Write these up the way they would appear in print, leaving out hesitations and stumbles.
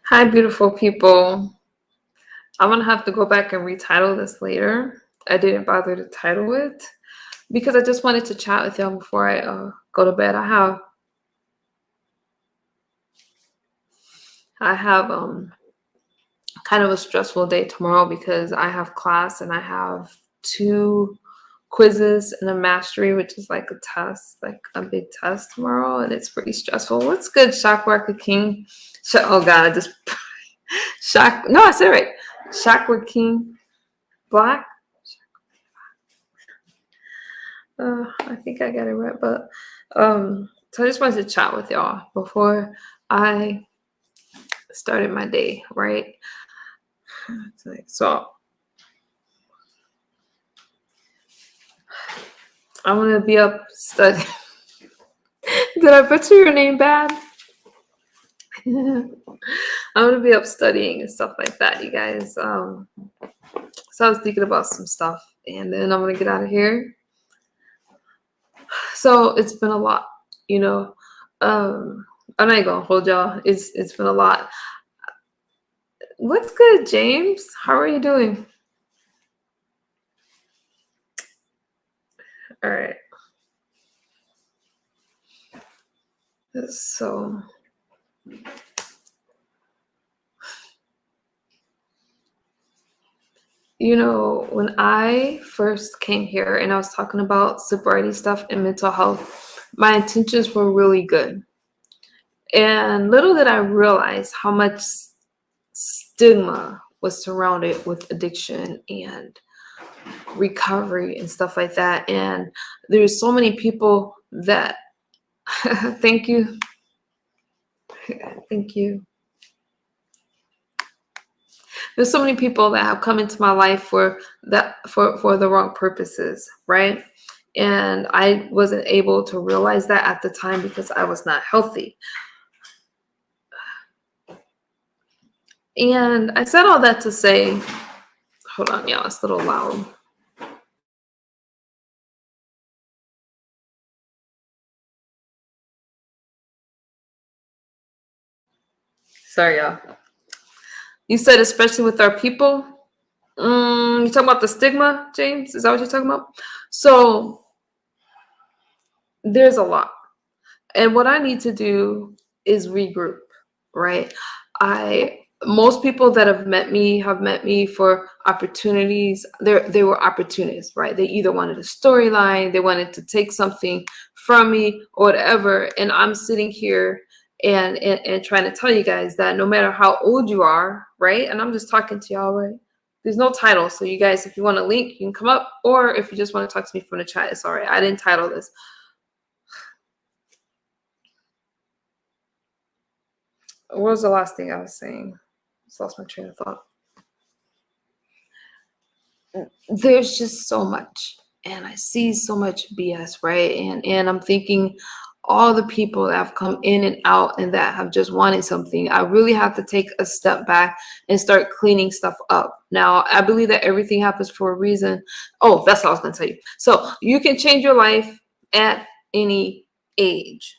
Hi, beautiful people. I'm gonna have to go back and retitle this later. I didn't bother to title it because I just wanted to chat with y'all before I go to bed. I have kind of a stressful day tomorrow because I have class and I have two quizzes and a mastery, which is like a test, like a big test tomorrow, and it's pretty stressful. What's good, Chakra King? Oh God, I just Shock. No, I said it right. Chakra King Black. I think I got it right, but so I just wanted to chat with y'all before I started my day, right? So I'm gonna be up studying. Did I butcher your name bad? I'm gonna be up studying and stuff like that, you guys. So I was thinking about some stuff, and then I'm gonna get out of here. So it's been a lot, you know. I'm not gonna hold y'all. It's been a lot. What's good, James? How are you doing? All right. So, when I first came here and I was talking about sobriety stuff and mental health, my intentions were really good. And little did I realize how much stigma was surrounded with addiction and recovery and stuff like that. And there's so many people that, thank you. Thank you. There's so many people that have come into my life for the wrong purposes, right? And I wasn't able to realize that at the time because I was not healthy. And I said all that to say, hold on, y'all, it's a little loud. Sorry, y'all. You said especially with our people. You talking about the stigma, James? Is that what you're talking about? So there's a lot. And what I need to do is regroup, right? Most people that have met me for opportunities. They were opportunists, right? They either wanted a storyline, they wanted to take something from me or whatever. And I'm sitting here and trying to tell you guys that no matter how old you are, right? And I'm just talking to y'all, right? There's no title. So you guys, if you want a link, you can come up, or if you just want to talk to me from the chat, it's all right. I didn't title this. What was the last thing I was saying? I just lost my train of thought. There's just so much, and I see so much BS, right? And I'm thinking all the people that have come in and out and that have just wanted something, I really have to take a step back and start cleaning stuff up. Now, I believe that everything happens for a reason. Oh, that's what I was going to tell you. So you can change your life at any age.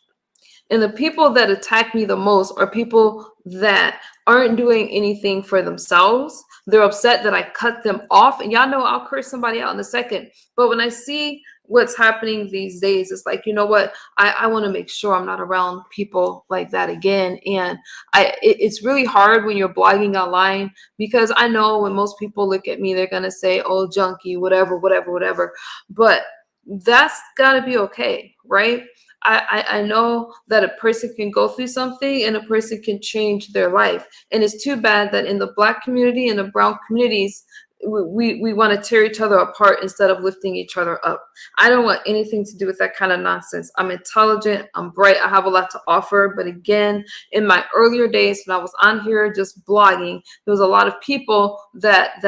And the people that attack me the most are people that aren't doing anything for themselves. They're upset that I cut them off. And y'all know I'll curse somebody out in a second. But when I see what's happening these days, it's like, you know what? I want to make sure I'm not around people like that again. And it's really hard when you're blogging online, because I know when most people look at me, they're going to say, oh, junkie, whatever, whatever, whatever. But that's got to be okay, right? I know that a person can go through something and a person can change their life. And it's too bad that in the Black community and the brown communities, we want to tear each other apart instead of lifting each other up. I don't want anything to do with that kind of nonsense. I'm intelligent, I'm bright, I have a lot to offer. But again, in my earlier days when I was on here just blogging, there was a lot of people that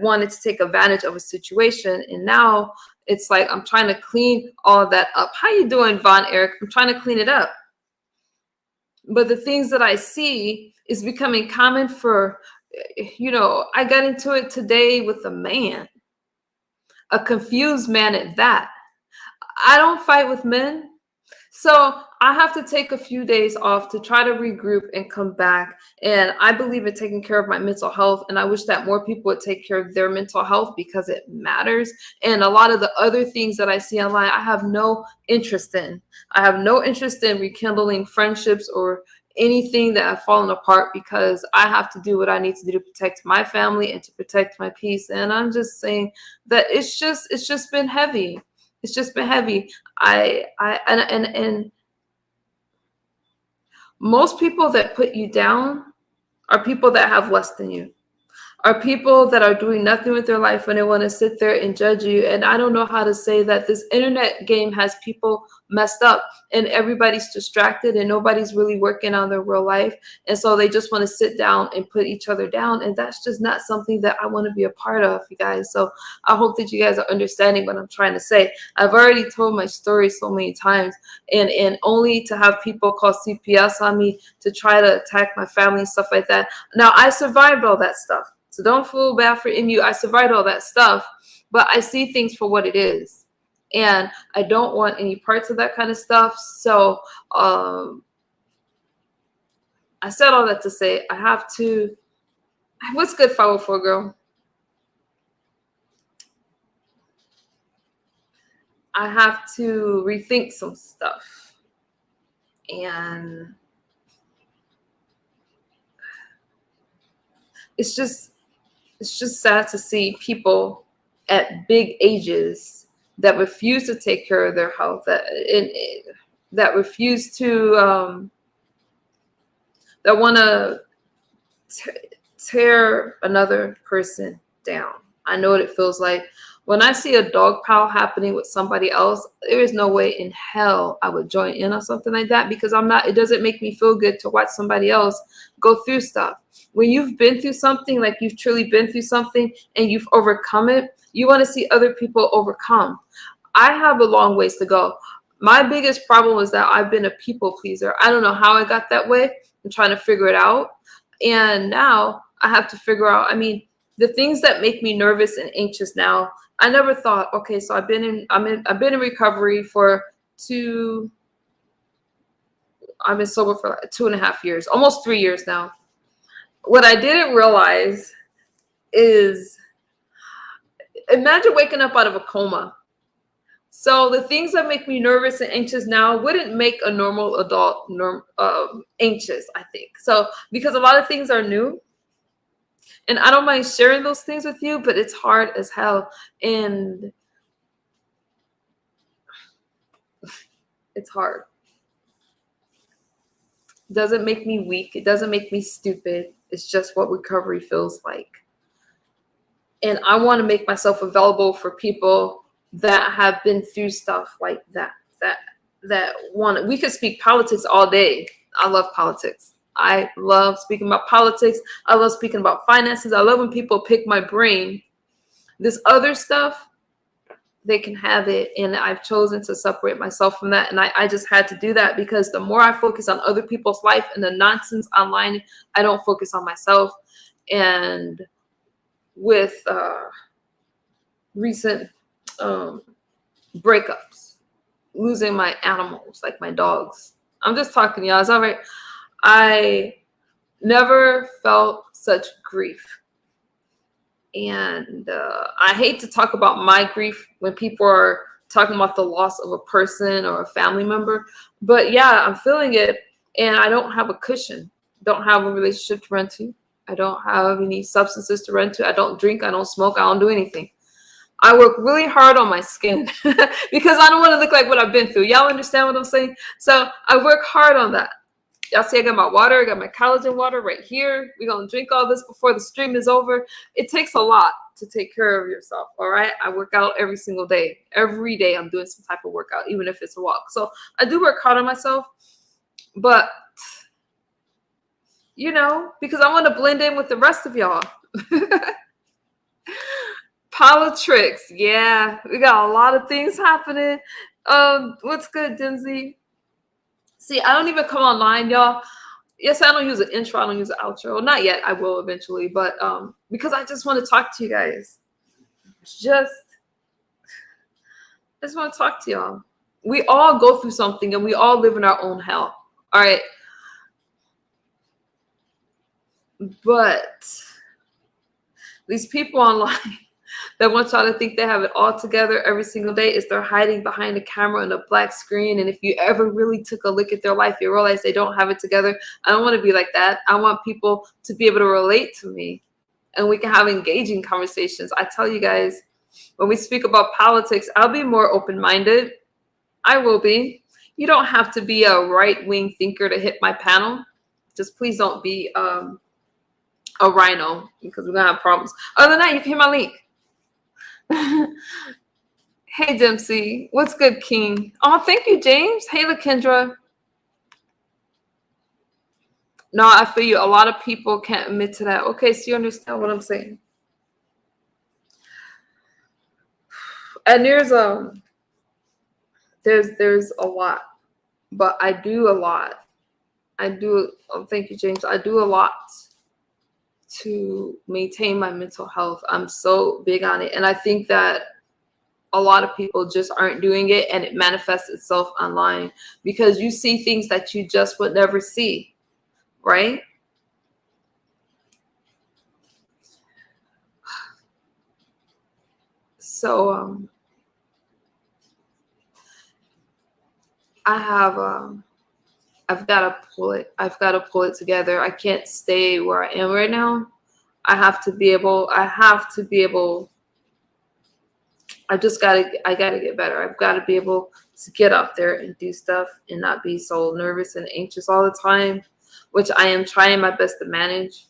wanted to take advantage of a situation. And now it's like I'm trying to clean all of that up. How you doing, Von Eric? I'm trying to clean it up. But the things that I see is becoming common for, I got into it today with a man, a confused man at that. I don't fight with men. So I have to take a few days off to try to regroup and come back. And I believe in taking care of my mental health. And I wish that more people would take care of their mental health because it matters. And a lot of the other things that I see online, I have no interest in. I have no interest in rekindling friendships or anything that have fallen apart because I have to do what I need to do to protect my family and to protect my peace. And I'm just saying that it's just been heavy. It's just been heavy. And most people that put you down are people that have less than you, are people that are doing nothing with their life and they want to sit there and judge you. And I don't know how to say that this internet game has people messed up and everybody's distracted and nobody's really working on their real life. And so they just want to sit down and put each other down. And that's just not something that I want to be a part of, you guys. So I hope that you guys are understanding what I'm trying to say. I've already told my story so many times, and only to have people call CPS on me to try to attack my family and stuff like that. Now, I survived all that stuff. So don't feel bad for you. I survived all that stuff, but I see things for what it is. And I don't want any parts of that kind of stuff. So I said all that to say I have to. What's good, 504 girl? I have to rethink some stuff. And it's just sad to see people at big ages that refuse to take care of their health, that refuse to, that want to tear another person down. I know what it feels like. When I see a dog pile happening with somebody else, there is no way in hell I would join in on something like that because it doesn't make me feel good to watch somebody else go through stuff. When you've been through something, like you've truly been through something and you've overcome it, you want to see other people overcome. I have a long ways to go. My biggest problem is that I've been a people pleaser. I don't know how I got that way. I'm trying to figure it out. And now I have to figure out, the things that make me nervous and anxious now, I never thought, okay, so I've been in recovery for I've been sober for like 2.5 years, almost 3 years now. What I didn't realize is, imagine waking up out of a coma. So the things that make me nervous and anxious now wouldn't make a normal adult anxious, I think. So because a lot of things are new, and I don't mind sharing those things with you, but it's hard as hell. And it's hard. It doesn't make me weak. It doesn't make me stupid. It's just what recovery feels like. And I want to make myself available for people that have been through stuff like that we could speak politics all day. I love politics. I love speaking about politics. I love speaking about finances. I love when people pick my brain. This other stuff, they can have it. And I've chosen to separate myself from that. And I just had to do that because the more I focus on other people's life and the nonsense online, I don't focus on myself. And with recent breakups, losing my animals, like my dogs. I'm just talking, y'all. It's all right. I never felt such grief. And I hate to talk about my grief when people are talking about the loss of a person or a family member. But yeah, I'm feeling it. And I don't have a cushion. Don't have a relationship to run to. I don't have any substances to run to. I don't drink. I don't smoke. I don't do anything. I work really hard on my skin because I don't want to look like what I've been through. Y'all understand what I'm saying? So I work hard on that. Y'all see I got my water. I got my collagen water right here. We're going to drink all this before the stream is over. It takes a lot to take care of yourself, all right? I work out every single day. Every day I'm doing some type of workout, even if it's a walk. So I do work hard on myself, but, because I want to blend in with the rest of y'all. Politics, yeah, we got a lot of things happening. What's good, Dimsy? See, I don't even come online, y'all. Yes, I don't use an intro. I don't use an outro. Not yet. I will eventually, but because I just want to talk to you guys. I just want to talk to y'all. We all go through something and we all live in our own hell. All right. But these people online that want y'all to think they have it all together every single day is they're hiding behind a camera and a black screen. And if you ever really took a look at their life, you realize they don't have it together. I don't want to be like that. I want people to be able to relate to me and we can have engaging conversations. I tell you guys, when we speak about politics, I'll be more open-minded. I will be. You don't have to be a right-wing thinker to hit my panel. Just please don't be a rhino, because we're gonna have problems. Other than that, you can hit my link. Hey Dempsey, what's good, King? Oh, thank you, James. Hey Lakendra. No, I feel you. A lot of people can't admit to that. Okay, so you understand what I'm saying. And there's a lot, but I do a lot. Thank you, James. I do a lot to maintain my mental health. I'm so big on it. And I think that a lot of people just aren't doing it, and it manifests itself online because you see things that you just would never see, right? So I've got to pull it together. I can't stay where I am right now. I gotta get better. I've got to be able to get out there and do stuff and not be so nervous and anxious all the time, which I am trying my best to manage.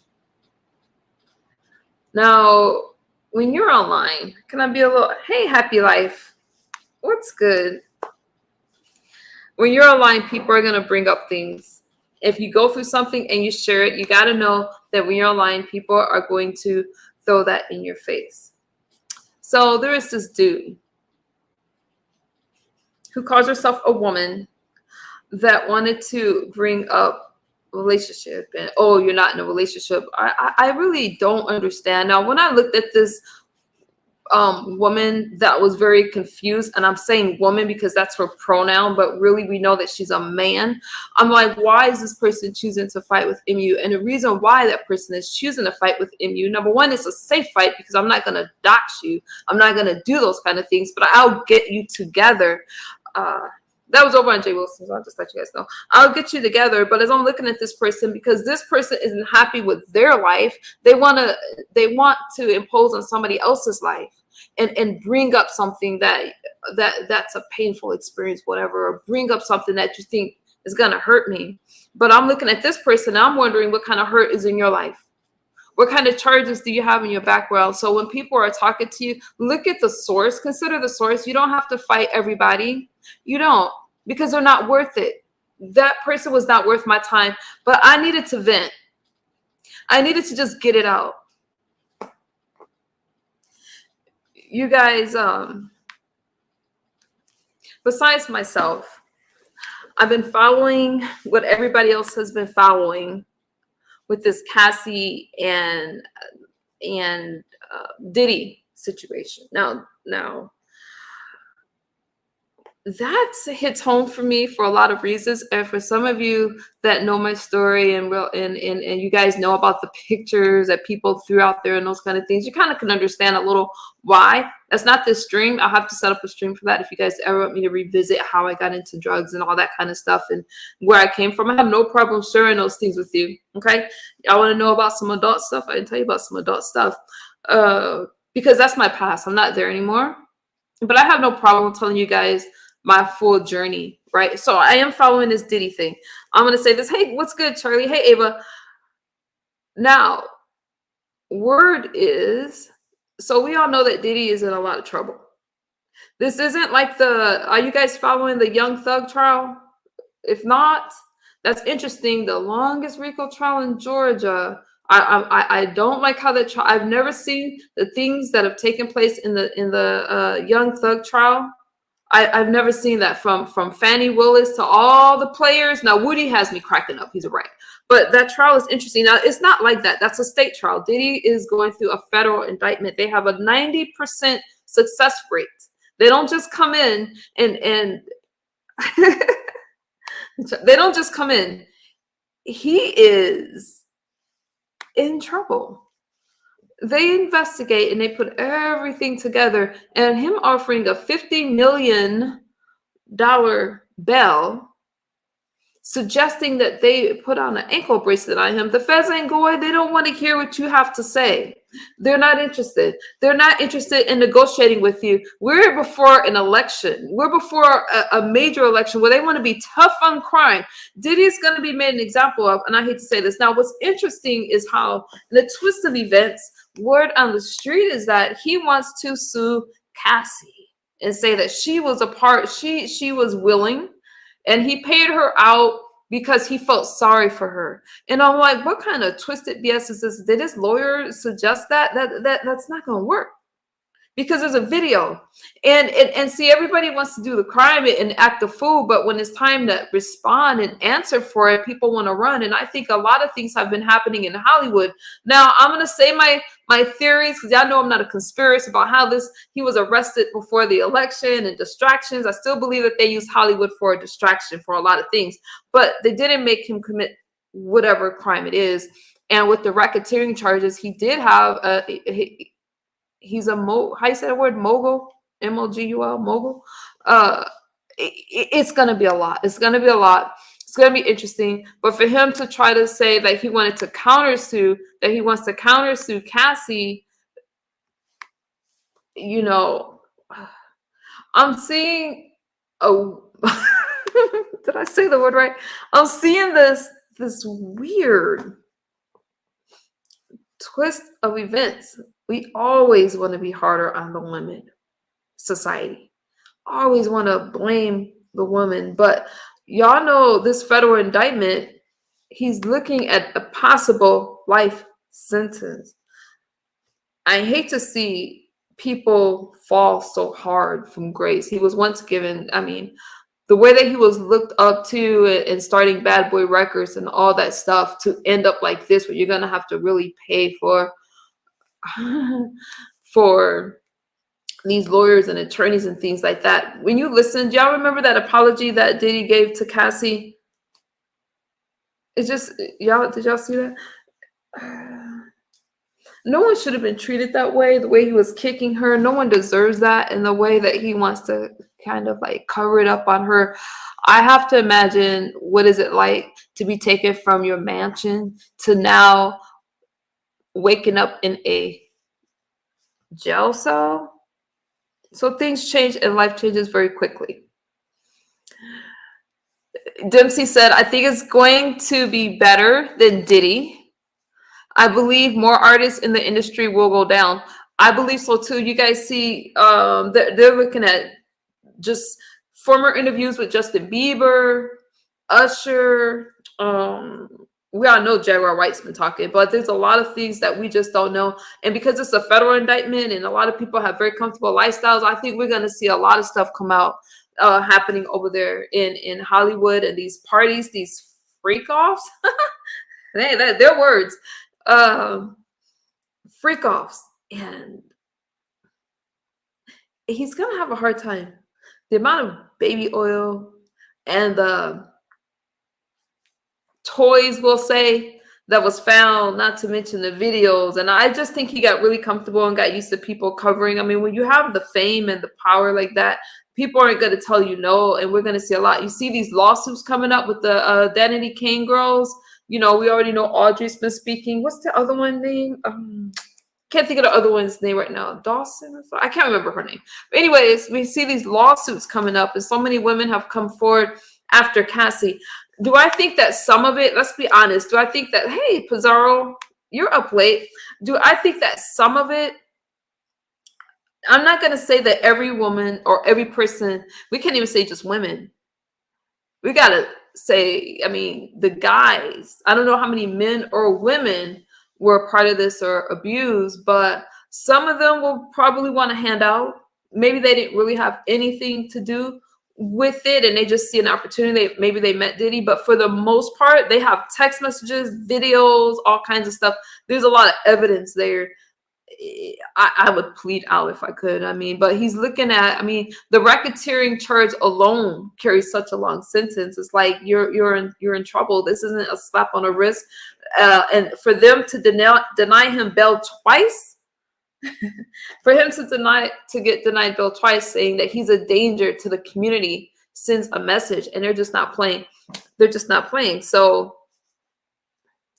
Now, when you're online, can I be a little, hey, happy life, what's good? When you're online, people are going to bring up things. If you go through something and you share it, you got to know that when you're online, people are going to throw that in your face. So there is this dude who calls herself a woman that wanted to bring up relationship and, oh, you're not in a relationship. I really don't understand. Now, when I looked at this woman that was very confused, and I'm saying woman because that's her pronoun, but really we know that she's a man. I'm like, why is this person choosing to fight with MU? And the reason why that person is choosing to fight with MU, number one, it's a safe fight because I'm not going to dox you. I'm not going to do those kind of things, but I'll get you together. That was over on Jay Wilson, so I'll just let you guys know. I'll get you together, but as I'm looking at this person, because this person isn't happy with their life, they want to impose on somebody else's life and bring up something that's a painful experience, whatever, or bring up something that you think is gonna hurt me. But I'm looking at this person, and I'm wondering what kind of hurt is in your life. What kind of charges do you have in your background? So when people are talking to you, look at the source, consider the source. You don't have to fight everybody. You don't, because they're not worth it. That person was not worth my time, but I needed to vent. I needed to just get it out. You guys, besides myself, I've been following what everybody else has been following with this Cassie and Diddy situation. Now that hits home for me for a lot of reasons, and for some of you that know my story and you guys know about the pictures that people threw out there and those kind of things, you kind of can understand a little why. That's not this stream. I'll have to set up a stream for that if you guys ever want me to revisit how I got into drugs and all that kind of stuff and where I came from. I have no problem sharing those things with you. Okay, y'all want to know about some adult stuff? I can tell you about some adult stuff because that's my past. I'm not there anymore, but I have no problem telling you guys my full journey, right? So I am following this Diddy thing. I'm going to say this. Hey, what's good, Charlie? Hey, Ava. Now, word is, so we all know that Diddy is in a lot of trouble. This isn't like are you guys following the Young Thug trial? If not, that's interesting. The longest RICO trial in Georgia. I don't like how that trial, I've never seen the things that have taken place in the Young Thug trial. I've never seen that from Fannie Willis to all the players. Now, Woody has me cracking up. He's right. But that trial is interesting. Now, it's not like that. That's a state trial. Diddy is going through a federal indictment. They have a 90% success rate. They don't just come in and They don't just come in. He is in trouble. They investigate and they put everything together, and him offering a $50 million bail, suggesting that they put on an ankle bracelet on him. The feds ain't going. They don't want to hear what you have to say. They're not interested. They're not interested in negotiating with you. We're before an election. We're before a major election where they want to be tough on crime. Diddy's going to be made an example of, and I hate to say this. Now, what's interesting is how, in the twist of events, word on the street is that he wants to sue Cassie and say that she was a part, she was willing, and he paid her out because he felt sorry for her. And I'm like, what kind of twisted BS is this? Did his lawyer suggest that? That's not going to work, because there's a video. And see, everybody wants to do the crime and act the fool, but when it's time to respond and answer for it, people want to run. And I think a lot of things have been happening in Hollywood. Now, I'm going to say my theories, because y'all know I'm not a conspiracy about how he was arrested before the election and distractions. I still believe that they used Hollywood for a distraction for a lot of things, but they didn't make him commit whatever crime it is. And with the racketeering charges, he did have he's a how you say the word, mogul, mogul, mogul. It's gonna be a lot. It's gonna be a lot. It's gonna be interesting. But for him to try to say that he wanted to countersue, that he wants to countersue Cassie, you know, I'm seeing did I say the word right? I'm seeing this weird twist of events. We always want to be harder on the women. Society always want to blame the woman, but y'all know this federal indictment, he's looking at a possible life sentence. I hate to see people fall so hard from grace. He was once given, I mean, the way that he was looked up to and starting Bad Boy Records and all that stuff, to end up like this, where you're gonna have to really pay for these lawyers and attorneys and things like that. When you listen, do y'all remember that apology that Diddy gave to Cassie? It's just, did y'all see that? No one should have been treated that way, the way he was kicking her. No one deserves that, and the way that he wants to kind of like cover it up on her. I have to imagine, what is it like to be taken from your mansion to now waking up in a jail cell? So things change and life changes very quickly. Dempsey said, I think it's going to be better than Diddy. I believe more artists in the industry will go down. I believe so too. You guys see, they're looking at just former interviews with Justin Bieber, Usher. We all know Jaguar White's been talking, but there's a lot of things that we just don't know. And because it's a federal indictment and a lot of people have very comfortable lifestyles, I think we're going to see a lot of stuff come out happening over there in Hollywood, and these parties, these freak offs. They're words. Freak offs. And he's going to have a hard time. The amount of baby oil and the toys, we'll say, that was found, not to mention the videos. And I just think he got really comfortable and got used to people covering. I mean, when you have the fame and the power like that, people aren't going to tell you no. And we're going to see a lot. You see these lawsuits coming up with the Diddy Combs girls. You know, we already know Audrey's been speaking. What's the other one name? Can't think of the other one's name right now. Dawson or something? I can't remember her name. But anyways, we see these lawsuits coming up, and so many women have come forward after Cassie. Do I think that some of it, let's be honest, do I think that, hey, Pizarro, you're up late. Do I think that some of it, I'm not going to say that every woman or every person, we can't even say just women. We got to say, I mean, the guys, I don't know how many men or women were part of this or abused, but some of them will probably want to hand out. Maybe they didn't really have anything to do with it, and they just see an opportunity. Maybe they met Diddy, but for the most part, they have text messages, videos, all kinds of stuff. There's a lot of evidence there. I would plead out if I could. I mean, but he's looking at, I mean, the racketeering charge alone carries such a long sentence. It's like you're in trouble. This isn't a slap on the wrist. And for them to deny him bail twice, for him to get denied bail twice, saying that he's a danger to the community, sends a message, and they're just not playing. They're just not playing. So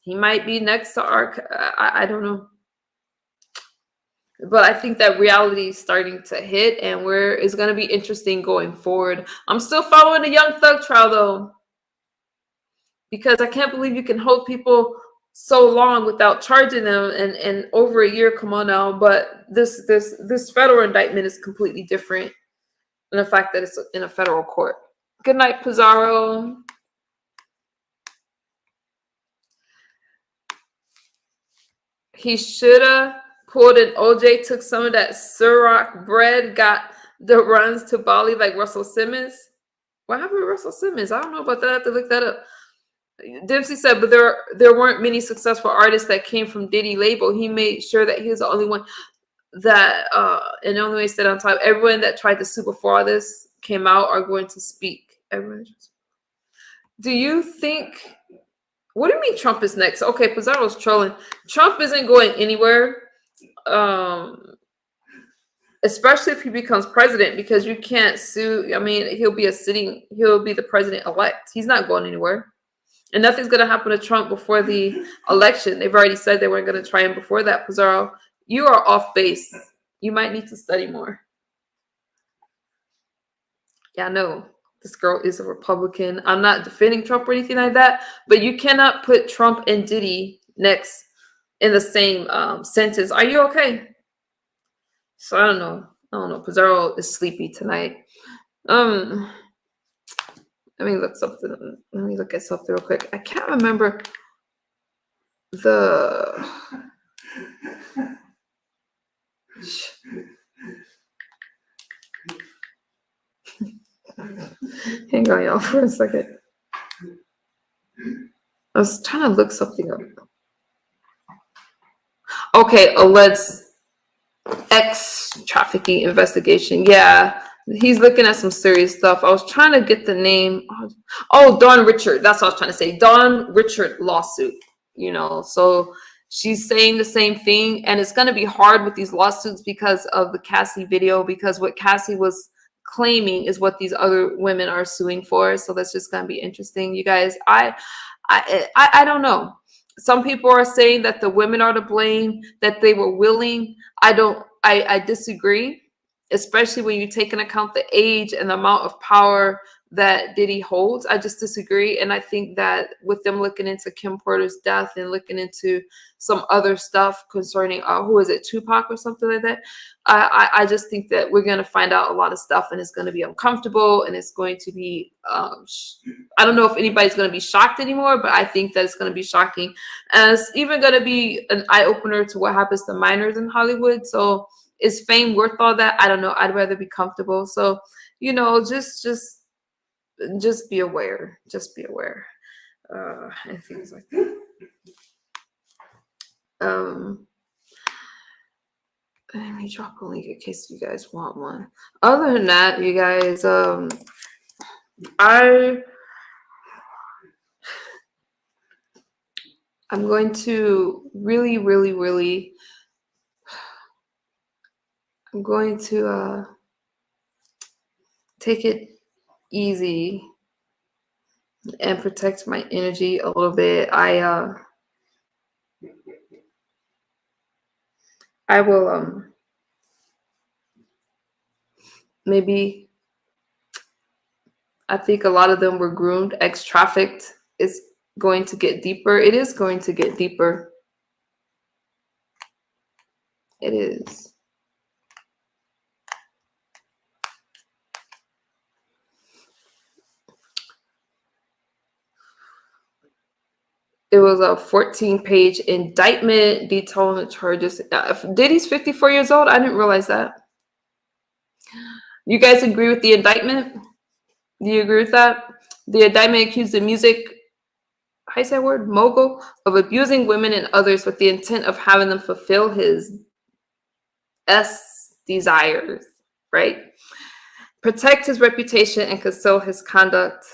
he might be next to Ark. I don't know. But I think that reality is starting to hit, and it's going to be interesting going forward. I'm still following the Young Thug trial, though, because I can't believe you can hold people so long without charging them, and over a year. Come on now. But this federal indictment is completely different, and the fact that it's in a federal court. Good night, Pizarro. He should have pulled an OJ, took some of that Ciroc bread, got the runs to Bali like Russell Simmons. What happened to Russell Simmons? I don't know about that. I have to look that up. Dempsey said, but there weren't many successful artists that came from Diddy label. He made sure that he was the only one that, and the only way he stayed on top. Everyone that tried to sue before all this came out are going to speak. Do you think, what do you mean Trump is next? Okay, Pizarro's trolling. Trump isn't going anywhere. Especially if he becomes president, because you can't sue. I mean, he'll be the president-elect. He's not going anywhere. And nothing's going to happen to Trump before the election. They've already said they weren't going to try him before that. Pizarro, you are off base. You might need to study more. Yeah, I know. This girl is a Republican. I'm not defending Trump or anything like that, but you cannot put Trump and Diddy next in the same sentence. Are you okay? So I don't know. Pizarro is sleepy tonight. Let me look at something real quick. I can't remember the. Hang on, y'all, for a second. I was trying to look something up. Okay, alleged ex trafficking investigation. Yeah. He's looking at some serious stuff. I was trying to get the name. Oh, Dawn Richard. That's what I was trying to say. Dawn Richard lawsuit. So she's saying the same thing. And it's going to be hard with these lawsuits because of the Cassie video, because what Cassie was claiming is what these other women are suing for. So that's just going to be interesting. You guys, I don't know. Some people are saying that the women are to blame, that they were willing. I disagree. Especially when you take into account the age and the amount of power that Diddy holds. I just disagree. And I think that with them looking into Kim Porter's death and looking into some other stuff concerning, who is it, Tupac or something like that, I just think that we're going to find out a lot of stuff, and it's going to be uncomfortable, and it's going to be, I don't know if anybody's going to be shocked anymore, but I think that it's going to be shocking. And it's even going to be an eye-opener to what happens to minors in Hollywood. So is fame worth all that? I don't know. I'd rather be comfortable. So, just be aware. Just be aware. And things like that. Let me drop a link in case you guys want one. Other than that, you guys, I'm going to really I'm going to take it easy and protect my energy a little bit. I will maybe, I think a lot of them were groomed, ex-trafficked. It's going to get deeper. It is going to get deeper. It is. It was a 14-page indictment detailing the charges. Diddy's 54 years old. I didn't realize that. You guys agree with the indictment? Do you agree with that? The indictment accused the music, how you say that word, mogul, of abusing women and others with the intent of having them fulfill his desires, right? Protect his reputation and conceal his conduct.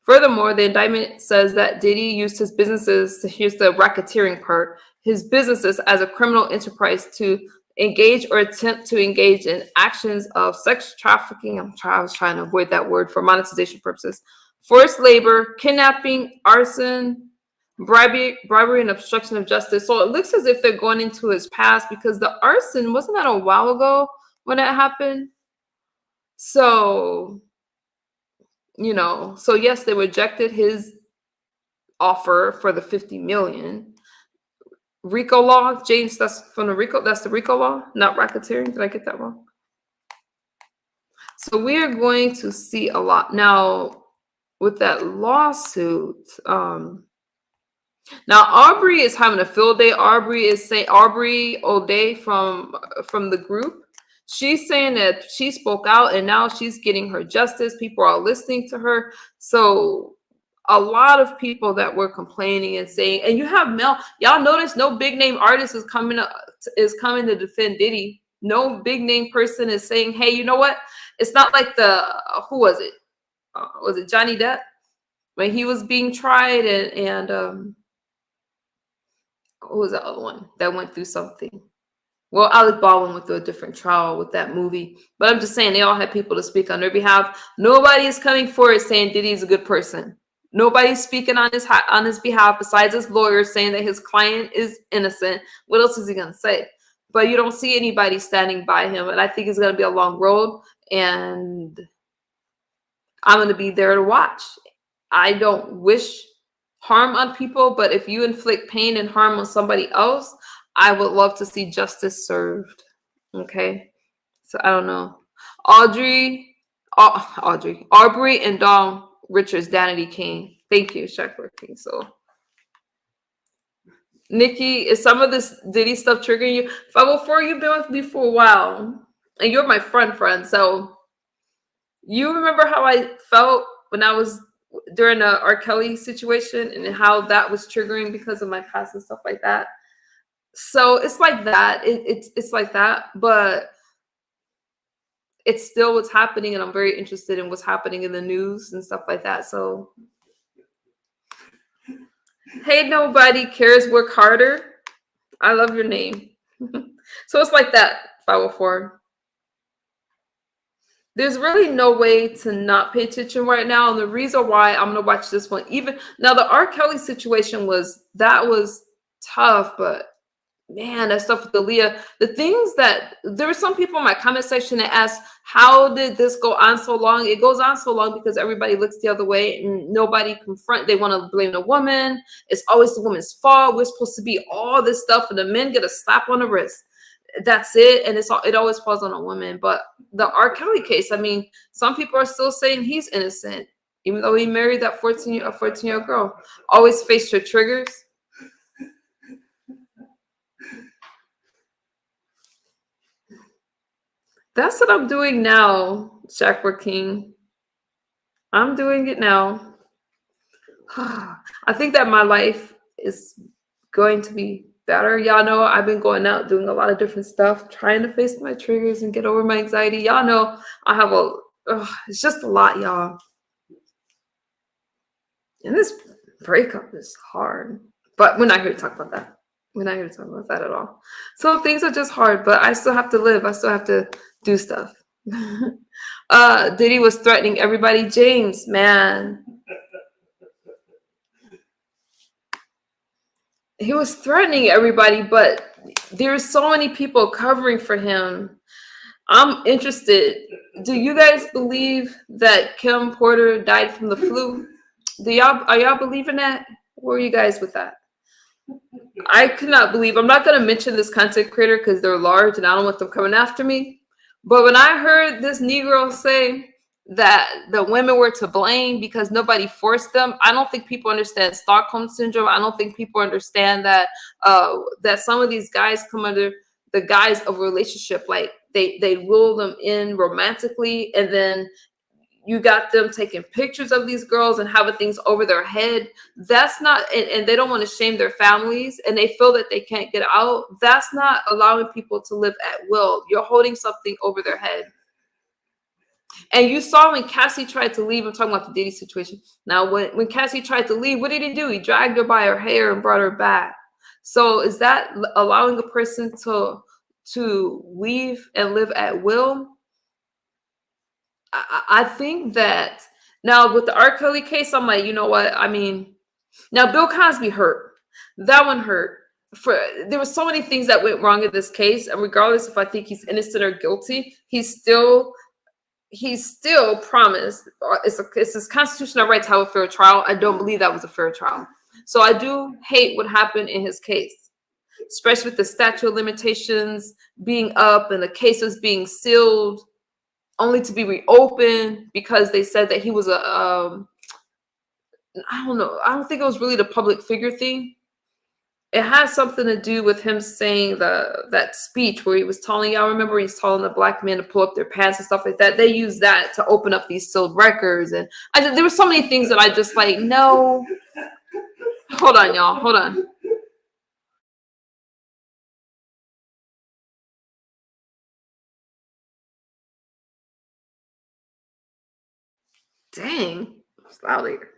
Furthermore, the indictment says that Diddy used his businesses, here's the racketeering part, his businesses as a criminal enterprise to engage or attempt to engage in actions of sex trafficking. I was trying to avoid that word for monetization purposes. Forced labor, kidnapping, arson, bribery, and obstruction of justice. So it looks as if they're going into his past, because the arson, wasn't that a while ago when it happened? So, so yes, they rejected his offer for the 50 million. RICO law, James, that's from the RICO law, not racketeering. Did I get that wrong? So we are going to see a lot now with that lawsuit. Now Aubrey is having a field day. Aubrey O'Day from the group. She's saying that she spoke out and now she's getting her justice. People are listening to her. So a lot of people that were complaining and saying, and you have y'all notice no big name artist is coming to defend Diddy. No big name person is saying, hey, you know what? It's not like who was it? Was it Johnny Depp? When he was being tried and who was the other one that went through something? Well, Alec Baldwin went through a different trial with that movie. But I'm just saying they all had people to speak on their behalf. Nobody is coming forward saying Diddy is a good person. Nobody's speaking on his behalf besides his lawyer saying that his client is innocent. What else is he going to say? But you don't see anybody standing by him. And I think it's going to be a long road. And I'm going to be there to watch. I don't wish harm on people, but if you inflict pain and harm on somebody else, I would love to see justice served. Okay. So I don't know. Aubrey and Dawn Richards, Danity King. Thank you, Shakur King. So Nikki, is some of this Diddy stuff triggering you? 504, you've been with me for a while. And you're my friend. So you remember how I felt when I was during the R. Kelly situation and how that was triggering because of my past and stuff like that. So it's like that. It's like that, but it's still what's happening, and I'm very interested in what's happening in the news and stuff like that. So, hey, nobody cares. Work harder. I love your name. So it's like that. 504. There's really no way to not pay attention right now, and the reason why I'm gonna watch this one, even now, the R. Kelly situation was tough, but man, that stuff with Aaliyah, the things that there were some people in my comment section that asked, how did this go on so long? It goes on so long because everybody looks the other way and nobody they want to blame the woman. It's always the woman's fault. We're supposed to be all this stuff, and the men get a slap on the wrist. That's it. And it always falls on a woman. But the R. Kelly case, I mean, some people are still saying he's innocent, even though he married that 14-year-old girl. Always face your triggers. That's what I'm doing now, Shakur King. I'm doing it now. I think that my life is going to be better. Y'all know I've been going out doing a lot of different stuff, trying to face my triggers and get over my anxiety. Y'all know I have it's just a lot, y'all. And this breakup is hard. But we're not here to talk about that. We're not here to talk about that at all. So things are just hard, but I still have to live. I still have to do stuff. Diddy was threatening everybody. James, man. He was threatening everybody, but there's so many people covering for him. I'm interested. Do you guys believe that Kim Porter died from the flu? Are y'all believing that? Where are you guys with that? I could not believe. I'm not going to mention this content creator because they're large and I don't want them coming after me. But when I heard this Negro say that the women were to blame because nobody forced them, I don't think people understand Stockholm syndrome. I don't think people understand that that some of these guys come under the guise of a relationship. Like they rule them in romantically, and then you got them taking pictures of these girls and having things over their head. That's not, and they don't want to shame their families and they feel that they can't get out. That's not allowing people to live at will. You're holding something over their head. And you saw when Cassie tried to leave, I'm talking about the Diddy situation. Now, when Cassie tried to leave, what did he do? He dragged her by her hair and brought her back. So is that allowing a person to leave and live at will? I think that now with the R. Kelly case, I'm like, you know what? I mean, now Bill Cosby hurt. That one hurt. There were so many things that went wrong in this case, and regardless if I think he's innocent or guilty, he's still promised it's his constitutional right to have a fair trial. I don't believe that was a fair trial. So I do hate what happened in his case, especially with the statute of limitations being up and the cases being sealed only to be reopened because they said that he was I don't know. I don't think it was really the public figure thing. It has something to do with him saying that speech where he was telling, y'all remember he's telling the black men to pull up their pants and stuff like that. They use that to open up these sealed records. And there were so many things that I just like, no. Hold on, y'all. Hold on. Dang. It's loud here.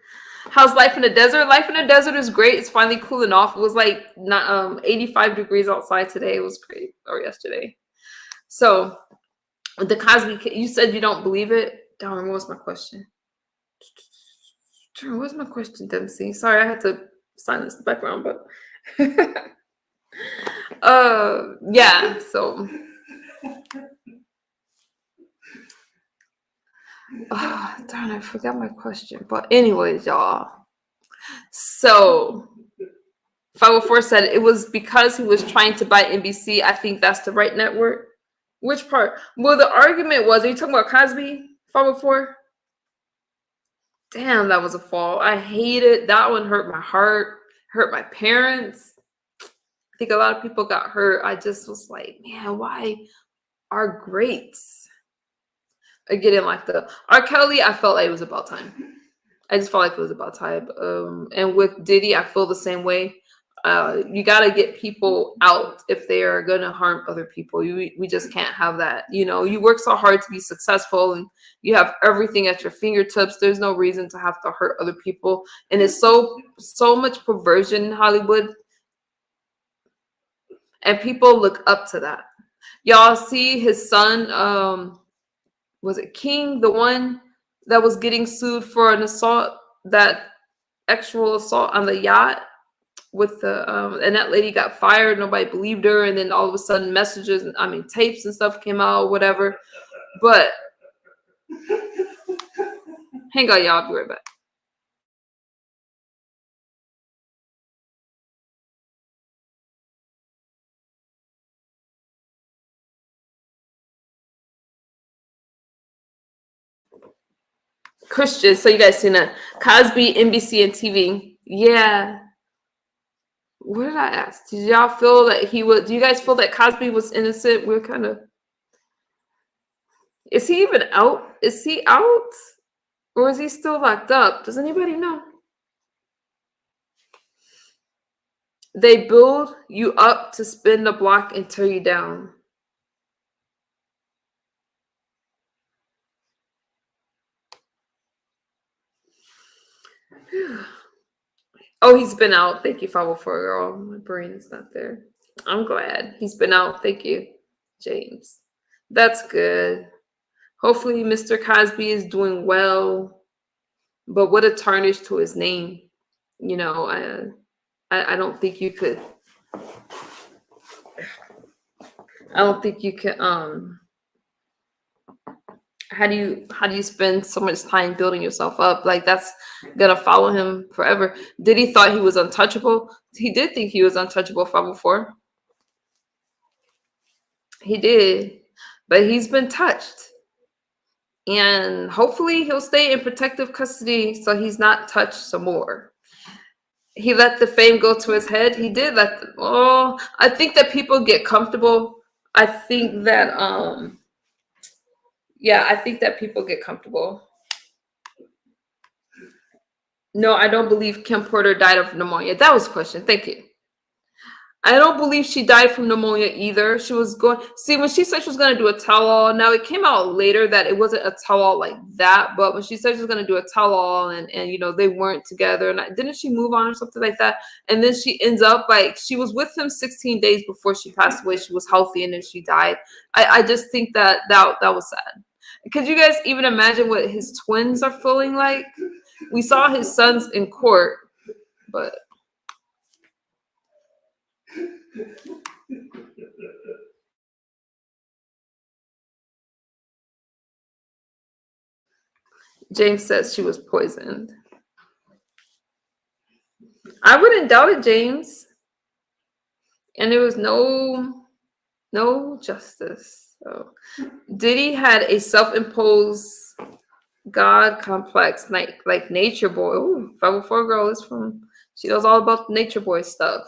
How's life in the desert? Life in the desert is great. It's finally cooling off. It was like 85 degrees outside today. It was great. Or yesterday. So the Cosby, you said you don't believe it. Darn, what was my question? What was my question, Dempsey? Sorry, I had to silence the background, but yeah, so darn, I forgot my question. But anyways, y'all. So 504 said it was because he was trying to buy NBC. I think that's the right network. Which part? Well, the argument was, are you talking about Cosby? 504? Damn, that was a fall. I hate it. That one hurt my heart, hurt my parents. I think a lot of people got hurt. I just was like, man, why are greats are getting locked up? R. Kelly, I felt like it was about time. I just felt like it was about time. And with Diddy, I feel the same way. You got to get people out if they are going to harm other people. We just can't have that. You know, you work so hard to be successful and you have everything at your fingertips. There's no reason to have to hurt other people. And it's so much perversion in Hollywood. And people look up to that. Y'all see his son, was it King, the one that was getting sued for an assault, that actual assault on the yacht with the and that lady got fired. Nobody believed her, and then all of a sudden messages, tapes and stuff came out, whatever. But hang on, y'all, I'll be right back. Christian, so you guys seen that Cosby, NBC, and TV? Yeah. What did I ask? Did y'all feel that he was? Do you guys feel that Cosby was innocent? We're kind of. Is he even out? Is he out, or is he still locked up? Does anybody know? They build you up to spin the block and tear you down. Oh, he's been out. Thank you, 504 girl. My brain is not there. I'm glad he's been out. Thank you, James. That's good. Hopefully, Mr. Cosby is doing well. But what a tarnish to his name. You know, I don't think you could. I don't think you can. How do you spend so much time building yourself up? Like, that's gonna follow him forever. Diddy thought he was untouchable. He did think he was untouchable, 504. He did, but he's been touched. And hopefully he'll stay in protective custody so he's not touched some more. He let the fame go to his head. He did let I think that people get comfortable. I think that I think that people get comfortable. No, I don't believe Kim Porter died of pneumonia. That was a question. Thank you. I don't believe she died from pneumonia either. She was going, see, when she said she was going to do a tell-all, now it came out later that it wasn't a tell-all like that, but when she said she was going to do a tell-all and you know, they weren't together, and didn't she move on or something like that? And then she ends up like, she was with him 16 days before she passed away. She was healthy and then she died. I just think that was sad. Could you guys even imagine what his twins are feeling like? We saw his sons in court, but James says she was poisoned. I wouldn't doubt it, James. And there was no justice. So Diddy had a self-imposed God complex, like Nature Boy. Ooh, 504 girl is she knows all about Nature Boy stuff.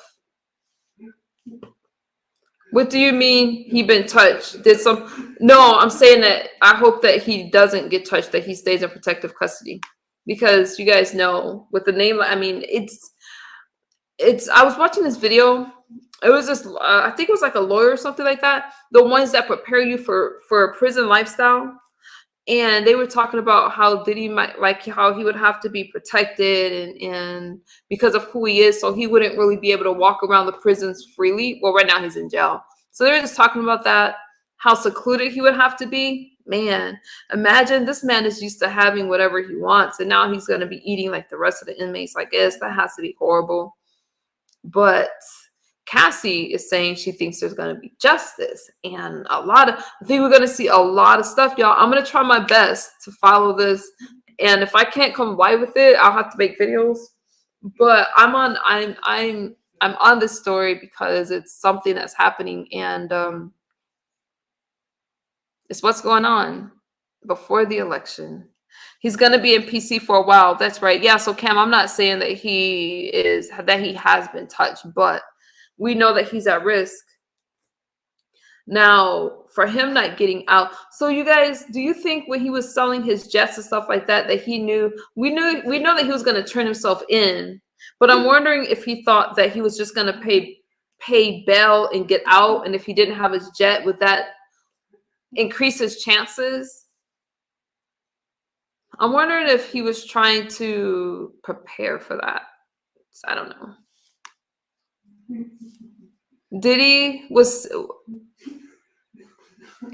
What do you mean he been touched? No, I'm saying that I hope that he doesn't get touched, that he stays in protective custody. Because you guys know with the name, I mean, I was watching this video. It was just, I think it was like a lawyer or something like that. The ones that prepare you for a prison lifestyle. And they were talking about how Diddy might, like how he would have to be protected and because of who he is, so he wouldn't really be able to walk around the prisons freely. Well, right now he's in jail. So they were just talking about that, how secluded he would have to be. Man, imagine this man is used to having whatever he wants, and now he's going to be eating like the rest of the inmates. I guess that has to be horrible. But Cassie is saying she thinks there's going to be justice, and I think we're going to see a lot of stuff, y'all. I'm going to try my best to follow this, and if I can't come by with it, I'll have to make videos. But I'm on this story because it's something that's happening, and it's what's going on before the election. He's going to be in PC for a while. That's right. Yeah. So Cam, I'm not saying that he has been touched, but we know that he's at risk. Now, for him not getting out. So you guys, do you think when he was selling his jets and stuff like that, that we know that he was going to turn himself in, but I'm wondering if he thought that he was just going to pay bail and get out. And if he didn't have his jet, would that increase his chances? I'm wondering if he was trying to prepare for that. I don't know. Diddy was,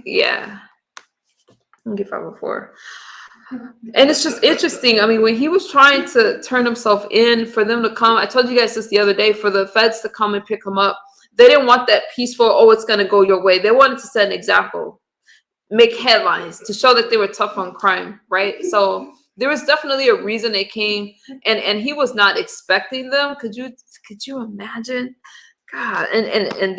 yeah. I'll give 504. And it's just interesting. I mean, when he was trying to turn himself in for them to come, I told you guys this the other day, for the feds to come and pick him up, they didn't want that peaceful, oh, it's going to go your way. They wanted to set an example, make headlines to show that they were tough on crime, right? So there was definitely a reason they came, and he was not expecting them. Could you imagine? God, and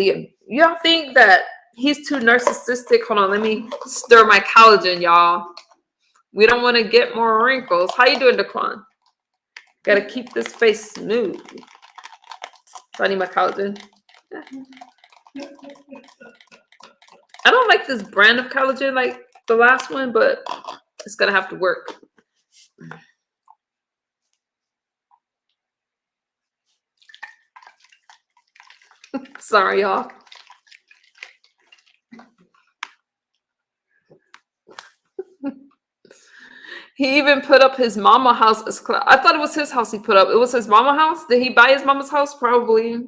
y'all think that he's too narcissistic? Hold on, let me stir my collagen, y'all. We don't want to get more wrinkles. How you doing, Daquan? Gotta keep this face smooth. So I need my collagen. I don't like this brand of collagen like the last one, but it's gonna have to work. Sorry, y'all. He even put up his mama house as I thought it was his house he put up. It was his mama house? Did he buy his mama's house? Probably.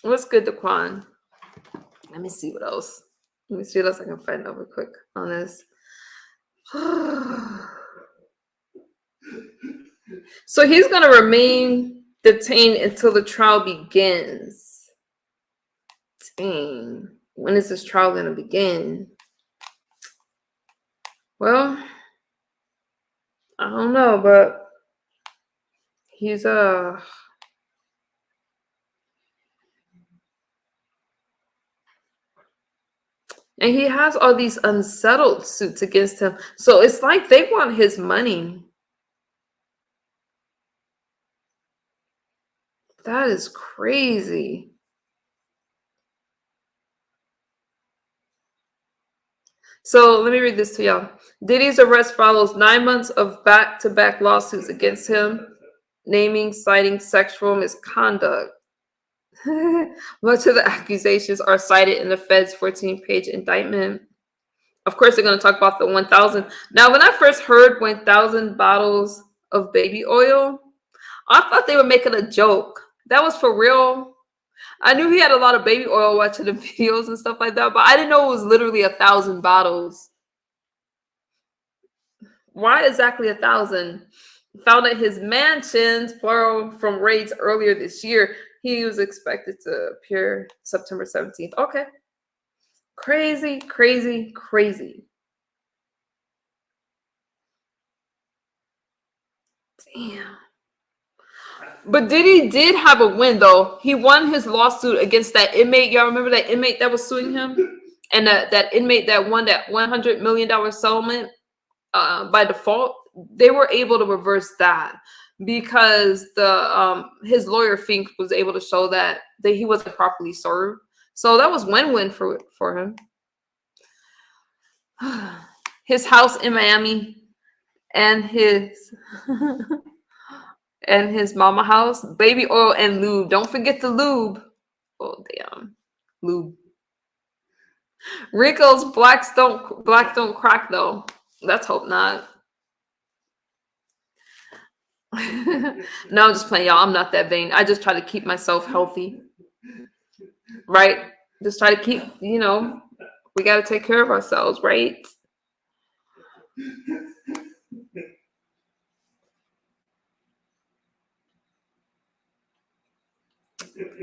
What's good, Daquan? Let me see what else. Let me see what else I can find over quick on this. So he's going to remain detained until the trial begins. Dang. When is this trial going to begin? Well, I don't know, but he's and he has all these unsettled suits against him. So it's like they want his money. That is crazy. So let me read this to y'all. Diddy's arrest follows 9 months of back-to-back lawsuits against him, naming, citing sexual misconduct. Much of the accusations are cited in the Fed's 14-page indictment. Of course, they're going to talk about the 1,000. Now, when I first heard 1,000 bottles of baby oil, I thought they were making a joke. That was for real. I knew he had a lot of baby oil watching the videos and stuff like that, but I didn't know it was literally 1,000 bottles. Why exactly 1,000? Found at his mansions, plural, from raids earlier this year. He was expected to appear September 17th. Okay. Crazy, crazy, crazy. Damn. But Diddy did have a win, though. He won his lawsuit against that inmate. Y'all remember that inmate that was suing him? And that inmate that won that $100 million settlement by default? They were able to reverse that because the his lawyer Fink was able to show that he wasn't properly served. So that was win-win for him. His house in Miami and his and his mama house, baby oil and lube. Don't forget the lube. Oh damn, lube. Rico's black don't crack though. Let's hope not. No, I'm just playing, y'all. I'm not that vain. I just try to keep myself healthy. Right? Just try to keep, we got to take care of ourselves, right?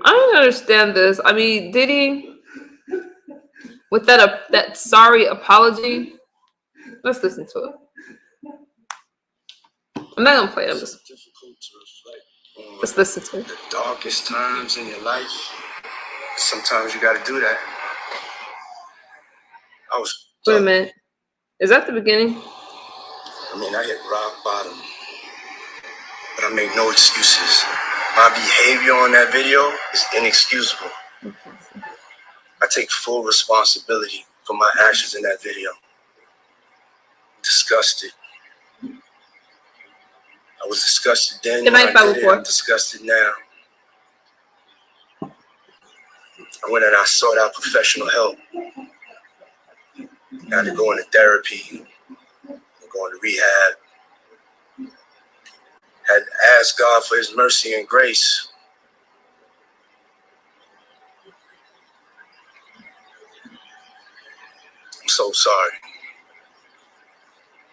I don't understand this. I mean, Diddy, with that sorry apology, let's listen to it. I'm not gonna play it. Let's listen to it. The darkest times in your life, sometimes you got to do that. Wait a minute. Is that the beginning? I mean, I hit rock bottom, but I make no excuses. My behavior on that video is inexcusable. I take full responsibility for my actions in that video. Disgusted. I was disgusted then. Good night, when I did it, I'm disgusted now. I went and I sought out professional help. I had to go into therapy, going to rehab. Had to ask God for his mercy and grace. I'm so sorry.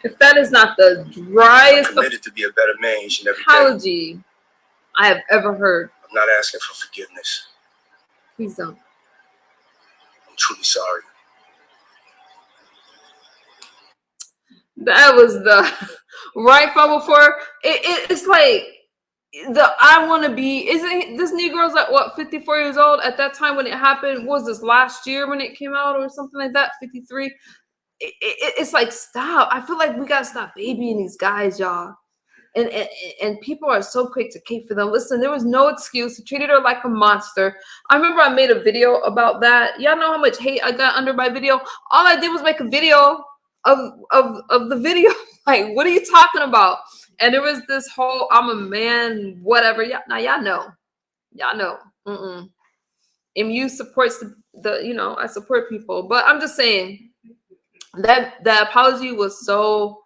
If that is not the driest I'm committed to be a better man each and every apology I have ever heard. I'm not asking for forgiveness. Please don't. I'm truly sorry. That was the right from before. It's like I want to be. Isn't this Negro's like what 54 years old at that time when it happened? Was this last year when it came out or something like that? 53. It's like stop. I feel like we gotta stop babying these guys, y'all. And people are so quick to cape for them. Listen, there was no excuse. He treated her like a monster. I remember I made a video about that. Y'all know how much hate I got under my video. All I did was make a video of the video. Like, what are you talking about? And there was this whole I'm a man, whatever. Now y'all know. MU supports the I support people, but I'm just saying that apology was so,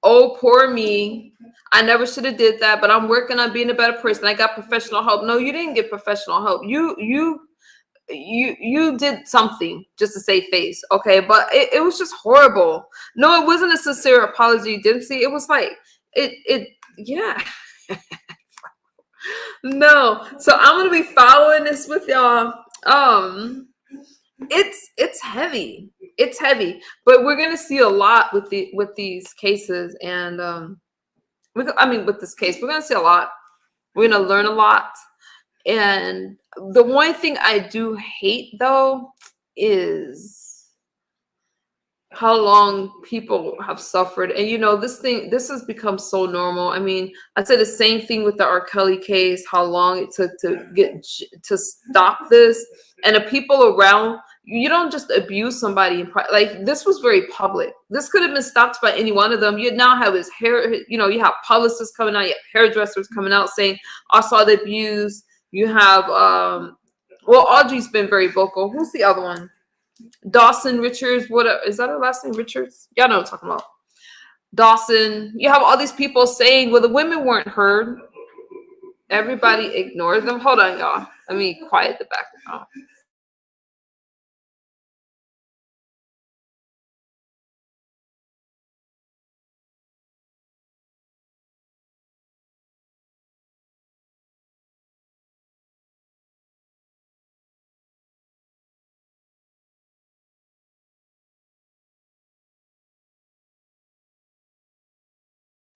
oh, poor me. I never should have did that, but I'm working on being a better person. I got professional help. No, you didn't get professional help. You did something just to save face, okay? But it was just horrible. No, it wasn't a sincere apology, Dempsey. It was like yeah. No. So I'm gonna be following this with y'all. It's heavy. It's heavy, but we're gonna see a lot with these cases, and with this case, we're gonna see a lot. We're gonna learn a lot, and the one thing I do hate though is how long people have suffered. And this has become so normal. I mean, I said the same thing with the R. Kelly case, how long it took to stop this, and the people around you don't just abuse somebody like this was very public. This could have been stopped by any one of them. You now have his hair, you know, you have publicists coming out, you have hairdressers coming out saying I saw the abuse. You have well, Audrey's been very vocal. Who's the other one? Dawson Richards. What is that her last name? Richards? Y'all know what I'm talking about. Dawson. You have all these people saying, well, the women weren't heard. Everybody ignored them. Hold on, y'all. Let me quiet the background.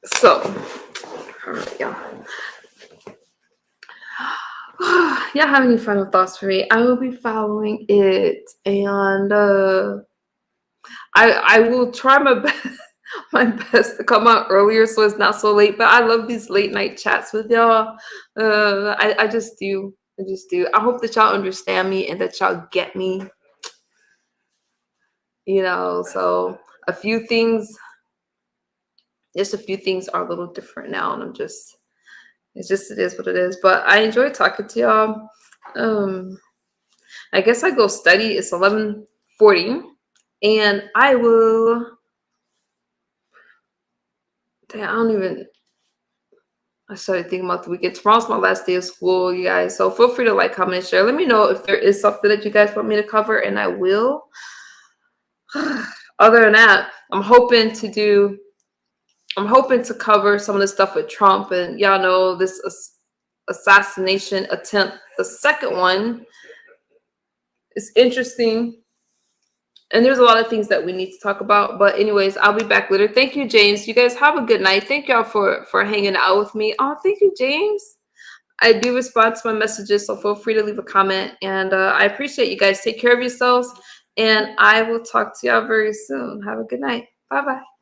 So, all right, y'all. Y'all have any final thoughts for me? I will be following it, and I will try my best to come out earlier so it's not so late. But I love these late night chats with y'all. I just do. I just do. I hope that y'all understand me and that y'all get me. You know, so a few things, just a few things are a little different now, and I'm just. It's just, it is what it is. But I enjoy talking to y'all. I guess I go study. It's 11:40. And I will... Damn, I started thinking about the weekend. Tomorrow's my last day of school, you guys. So feel free to like, comment, and share. Let me know if there is something that you guys want me to cover, and I will. Other than that, I'm hoping to cover some of the stuff with Trump, and y'all know this assassination attempt. The second one is interesting, and there's a lot of things that we need to talk about. But anyways, I'll be back later. Thank you, James. You guys have a good night. Thank y'all for hanging out with me. Oh, thank you, James. I do respond to my messages, so feel free to leave a comment, and I appreciate you guys. Take care of yourselves, and I will talk to y'all very soon. Have a good night. Bye-bye.